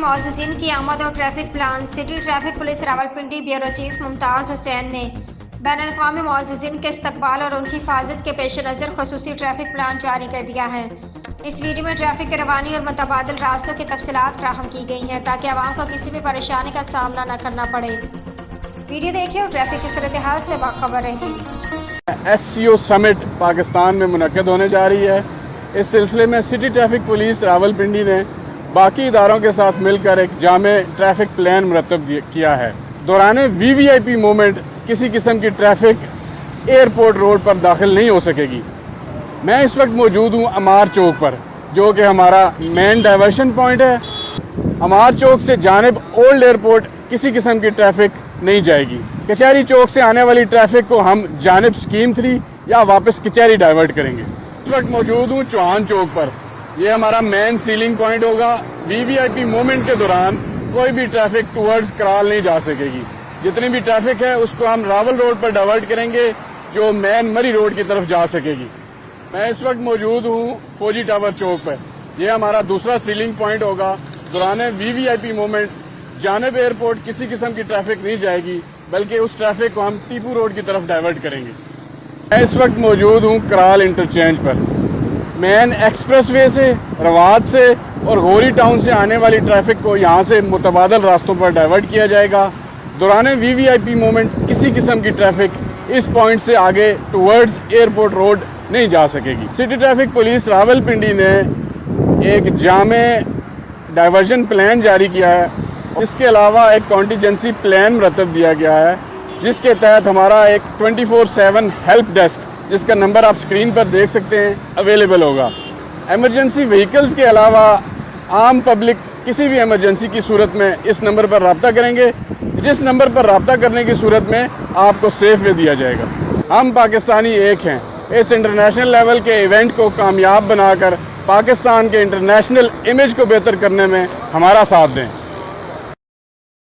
معززین کی آمد اور traffic plan. City traffic police Rawalpindi bureau chief Mumtaz Hussain نے بین الاقوامی معززین کے استقبال اور ان کی حفاظت کے پیش نظر خصوصی ٹریفک پلان جاری کر دیا ہے۔ اس ویڈیو میں ٹریفک کی روانی اور متبادل راستوں کی تفصیلات فراہم کی گئی ہیں تاکہ عوام کو کسی بھی پریشانی کا سامنا نہ کرنا پڑے۔ ویڈیو دیکھیں اور ٹریفک کی صورتحال سے باخبر رہیں۔ SCO سمٹ پاکستان میں منعقد ہونے جا رہی ہے۔ اس سلسلے میں سٹی ٹریفک پولیس راولپنڈی نے باقی اداروں کے ساتھ مل کر ایک جامع ٹریفک پلان مرتب کیا ہے۔ دوران VVIP مومنٹ کسی قسم کی ٹریفک ایئرپورٹ روڈ پر داخل نہیں ہو سکے گی۔ میں اس وقت موجود ہوں امار چوک پر، جو کہ ہمارا مین ڈائیورشن پوائنٹ ہے۔ امار چوک سے جانب اولڈ ایئرپورٹ کسی قسم کی ٹریفک نہیں جائے گی۔ کچہری چوک سے آنے والی ٹریفک کو ہم جانب سکیم 3 یا واپس کچہری ڈائیورٹ کریں گے۔ اس وقت موجود ہوں چوہان چوک پر، یہ ہمارا مین سیلنگ پوائنٹ ہوگا۔ VVIP مومنٹ کے دوران کوئی بھی ٹریفک ٹورڈز کرال نہیں جا سکے گی۔ جتنی بھی ٹریفک ہے اس کو ہم راول روڈ پر ڈائیورٹ کریں گے، جو مین مری روڈ کی طرف جا سکے گی۔ میں اس وقت موجود ہوں فوجی ٹاور چوک پر، یہ ہمارا دوسرا سیلنگ پوائنٹ ہوگا۔ دوران VVIP مومنٹ جانب ایئرپورٹ کسی قسم کی ٹریفک نہیں جائے گی، بلکہ اس ٹریفک کو ہم ٹیپو روڈ کی طرف ڈائیورٹ کریں گے۔ میں اس وقت موجود ہوں کرال انٹرچینج پر۔ مین ایکسپریس وے سے، رواد سے اور غوری ٹاؤن سے آنے والی ٹریفک کو یہاں سے متبادل راستوں پر ڈائیورٹ کیا جائے گا۔ دوران VVIP مومنٹ کسی قسم کی ٹریفک اس پوائنٹ سے آگے ٹورڈز ایئرپورٹ روڈ نہیں جا سکے گی۔ سٹی ٹریفک پولیس راولپنڈی نے ایک جامع ڈائیورژن پلان جاری کیا ہے۔ اس کے علاوہ ایک کانٹیجنسی پلان مرتب دیا گیا ہے، جس کے تحت ہمارا ایک 24/7 ہیلپ ڈیسک، جس کا نمبر آپ سکرین پر دیکھ سکتے ہیں، اویلیبل ہوگا۔ ایمرجنسی وہیکلز کے علاوہ عام پبلک کسی بھی ایمرجنسی کی صورت میں اس نمبر پر رابطہ کریں گے، جس نمبر پر رابطہ کرنے کی صورت میں آپ کو سیف وے دیا جائے گا۔ ہم پاکستانی ایک ہیں۔ اس انٹرنیشنل لیول کے ایونٹ کو کامیاب بنا کر پاکستان کے انٹرنیشنل امیج کو بہتر کرنے میں ہمارا ساتھ دیں۔